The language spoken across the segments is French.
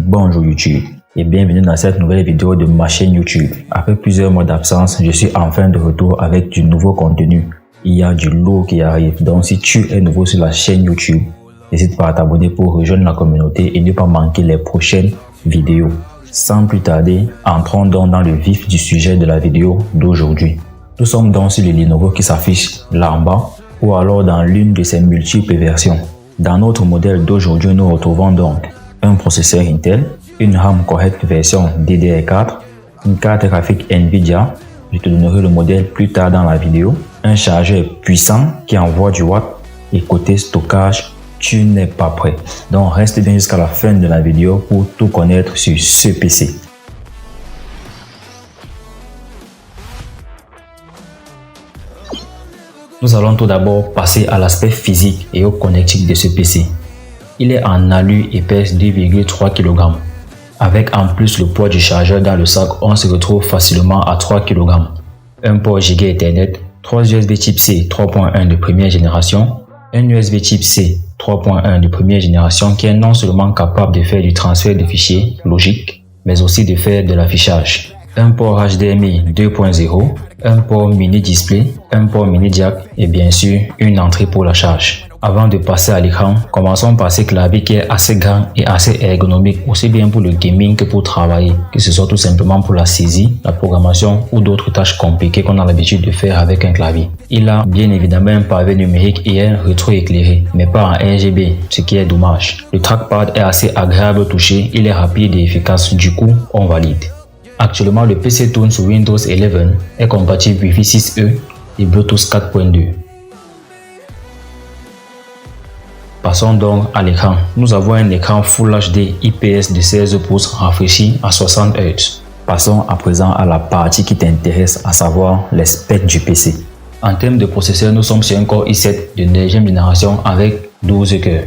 bonjour YouTube et bienvenue dans cette nouvelle vidéo de ma chaîne YouTube. Après plusieurs mois d'absence, je suis enfin de retour avec du nouveau contenu. Il y a du lourd qui arrive, donc si tu es nouveau sur la chaîne YouTube, n'hésite pas à t'abonner pour rejoindre la communauté et ne pas manquer les prochaines vidéos. Sans plus tarder, entrons donc dans le vif du sujet de la vidéo d'aujourd'hui. Nous sommes donc sur le Lenovo qui s'affiche là en bas ou alors dans l'une de ses multiples versions. Dans notre modèle d'aujourd'hui, nous retrouvons donc un processeur Intel, une RAM correcte version DDR4, une carte graphique Nvidia, je te donnerai le modèle plus tard dans la vidéo, un chargeur puissant qui envoie du watt et côté stockage, tu n'es pas prêt. Donc reste bien jusqu'à la fin de la vidéo pour tout connaître sur ce PC. Nous allons tout d'abord passer à l'aspect physique et au connectique de ce PC. Il est en alu et pèse 2,3 kg. Avec en plus le poids du chargeur dans le sac, on se retrouve facilement à 3 kg. Un port Giga Ethernet, 3 USB Type C 3.1 de première génération, un USB Type C 3.1 de première génération qui est non seulement capable de faire du transfert de fichiers logique, mais aussi de faire de l'affichage. Un port HDMI 2.0, un port mini display, un port mini jack et bien sûr une entrée pour la charge. Avant de passer à l'écran, commençons par ce clavier qui est assez grand et assez ergonomique, aussi bien pour le gaming que pour travailler, que ce soit tout simplement pour la saisie, la programmation ou d'autres tâches compliquées qu'on a l'habitude de faire avec un clavier. Il a bien évidemment un pavé numérique et un rétroéclairé, mais pas en RGB, ce qui est dommage. Le trackpad est assez agréable au toucher, il est rapide et efficace, du coup on valide. Actuellement, le PC tourne sur Windows 11, est compatible Wi-Fi 6E et Bluetooth 4.2. Passons donc à l'écran. Nous avons un écran Full HD IPS de 16 pouces rafraîchi à 60 Hz. Passons à présent à la partie qui t'intéresse, à savoir les specs du PC. En termes de processeur, nous sommes sur un Core i7 de 9e génération avec 12 cœurs.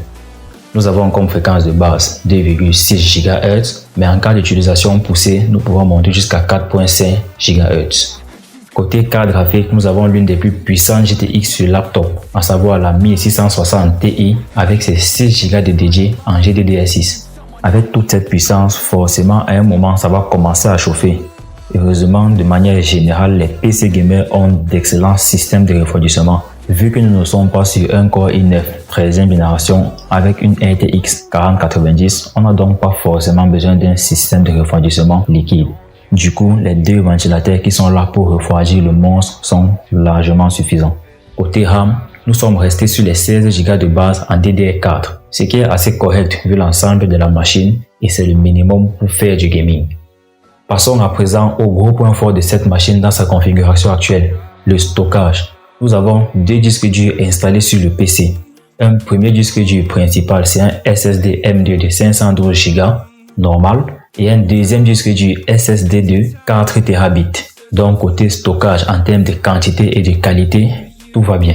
Nous avons comme fréquence de base 2,6 GHz, mais en cas d'utilisation poussée, nous pouvons monter jusqu'à 4,5 GHz. Côté carte graphique, nous avons l'une des plus puissantes GTX sur laptop, à savoir la 1660 Ti avec ses 6 Go de dédié en GDDR6. Avec toute cette puissance, forcément à un moment ça va commencer à chauffer. Heureusement, de manière générale, les PC gamers ont d'excellents systèmes de refroidissement. Vu que nous ne sommes pas sur un Core i9 13e génération avec une RTX 4090, on n'a donc pas forcément besoin d'un système de refroidissement liquide. Du coup, les deux ventilateurs qui sont là pour refroidir le monstre sont largement suffisants. Côté RAM, nous sommes restés sur les 16 Go de base en DDR4, ce qui est assez correct vu l'ensemble de la machine et c'est le minimum pour faire du gaming. Passons à présent au gros point fort de cette machine dans sa configuration actuelle, le stockage. Nous avons deux disques durs installés sur le PC. Un premier disque dur principal, c'est un SSD M2 de 512 Go normal et un deuxième disque dur SSD de 4 Tb. Donc côté stockage en termes de quantité et de qualité, tout va bien.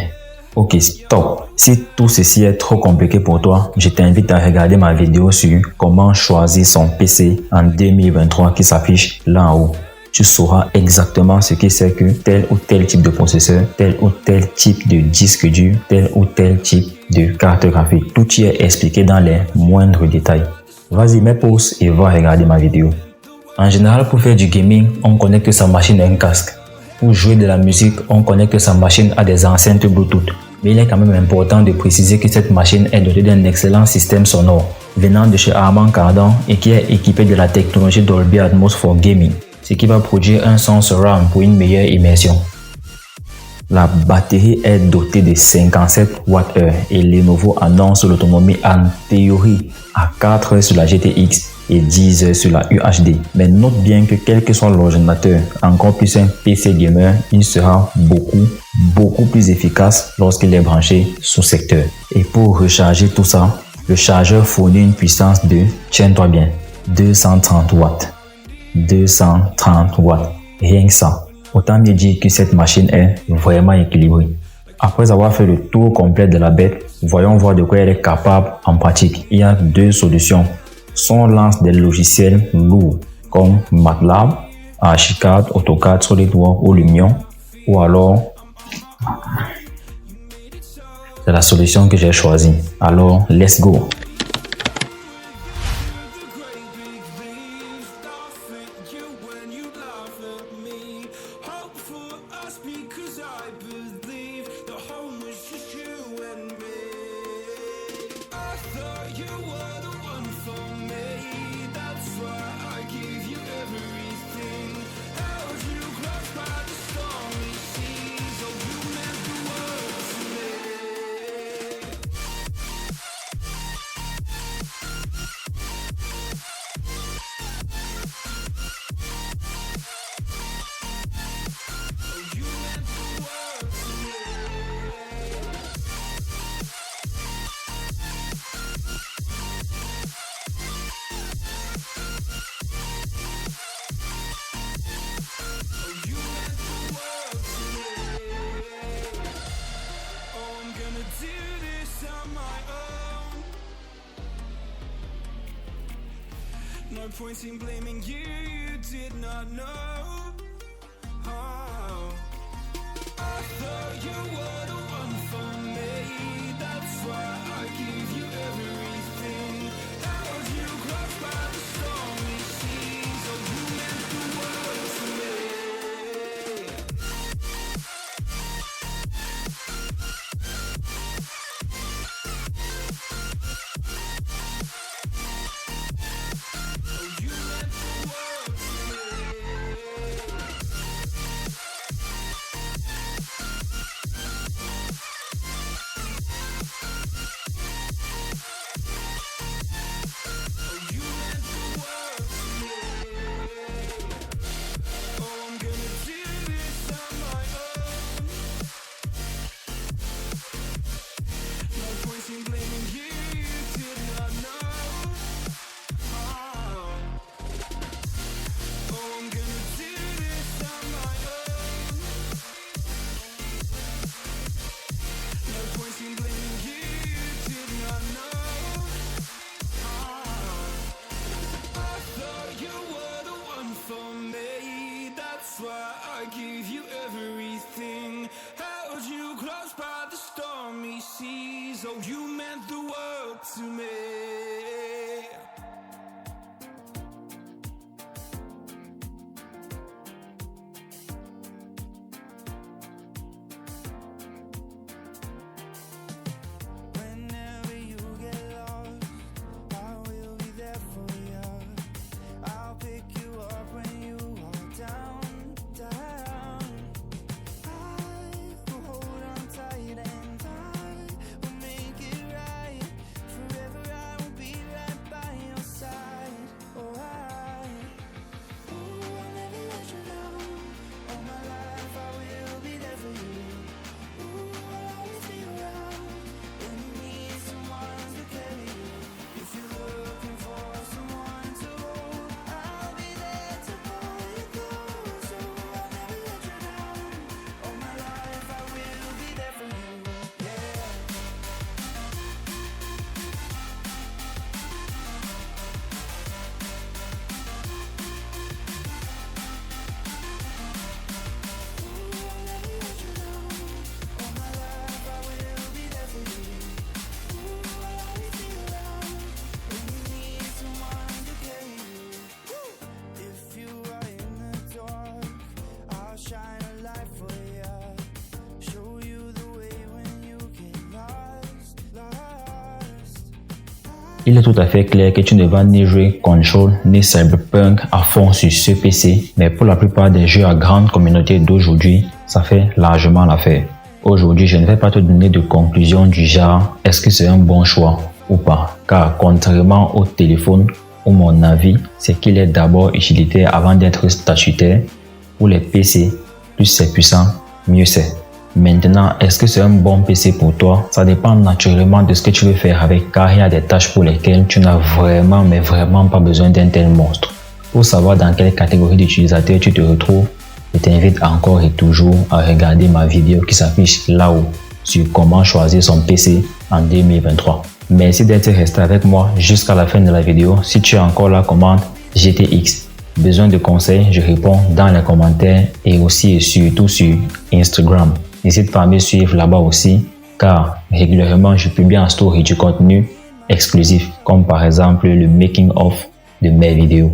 Ok, stop. Si tout ceci est trop compliqué pour toi, je t'invite à regarder ma vidéo sur comment choisir son PC en 2023 qui s'affiche là en haut. Tu sauras exactement ce que c'est que tel ou tel type de processeur, tel ou tel type de disque dur, tel ou tel type de carte graphique. Tout y est expliqué dans les moindres détails. Vas-y, mets pause et va regarder ma vidéo. En général, pour faire du gaming, on connecte sa machine à un casque. Pour jouer de la musique, on connecte sa machine à des enceintes Bluetooth. Mais il est quand même important de préciser que cette machine est dotée d'un excellent système sonore venant de chez Harman Kardon et qui est équipé de la technologie Dolby Atmos for Gaming, ce qui va produire un son surround pour une meilleure immersion. La batterie est dotée de 57 Wh et Lenovo annonce l'autonomie en théorie à 4 heures sur la GTX et 10 heures sur la UHD. Mais note bien que quel que soit l'ordinateur, encore plus un PC gamer, il sera beaucoup plus efficace lorsqu'il est branché sous secteur. Et pour recharger tout ça, le chargeur fournit une puissance de, tiens-toi bien, 230 watts. 230 watts, rien que ça. Autant me dire que cette machine est vraiment équilibrée. Après avoir fait le tour complet de la bête, voyons voir de quoi elle est capable en pratique. Il y a deux solutions. Soit on lance des logiciels lourds comme MATLAB, Archicad, AutoCAD, SolidWorks ou Lumion, ou alors c'est la solution que j'ai choisie. Alors, let's go! point in blaming you, you did not know. Oh. I thought you were the one for me, that's why I give you everything. Held you close by the stormy seas, oh you meant the world to me. Oh you meant the world to me. I give you everything, held you close by the stormy seas. Oh, you meant the world to me. Whenever you get lost, I will be there for you. I'll pick you up when you are down. Il est tout à fait clair que tu ne vas ni jouer Control ni Cyberpunk à fond sur ce PC, mais pour la plupart des jeux à grande communauté d'aujourd'hui, ça fait largement l'affaire. Aujourd'hui, je ne vais pas te donner de conclusion du genre est-ce que c'est un bon choix ou pas, car contrairement au téléphone, où mon avis, c'est qu'il est d'abord utilitaire avant d'être statutaire, ou les PC, plus c'est puissant, mieux c'est. Maintenant, est-ce que c'est un bon PC pour toi? Ça dépend naturellement de ce que tu veux faire avec, car il y a des tâches pour lesquelles tu n'as vraiment, mais vraiment pas besoin d'un tel monstre. Pour savoir dans quelle catégorie d'utilisateur tu te retrouves, je t'invite encore et toujours à regarder ma vidéo qui s'affiche là-haut sur comment choisir son PC en 2023. Merci d'être resté avec moi jusqu'à la fin de la vidéo. Si tu es encore là, commente GTX. Besoin de conseils, je réponds dans les commentaires et aussi et surtout sur Instagram. N'hésite pas à me suivre là-bas aussi, car régulièrement je publie en story du contenu exclusif, comme par exemple le making of de mes vidéos.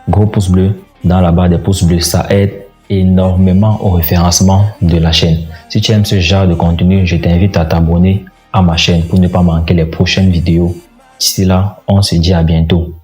Gros pouce bleu, dans la barre des pouces bleus, ça aide énormément au référencement de la chaîne. Si tu aimes ce genre de contenu, je t'invite à t'abonner à ma chaîne pour ne pas manquer les prochaines vidéos. D'ici là, on se dit à bientôt.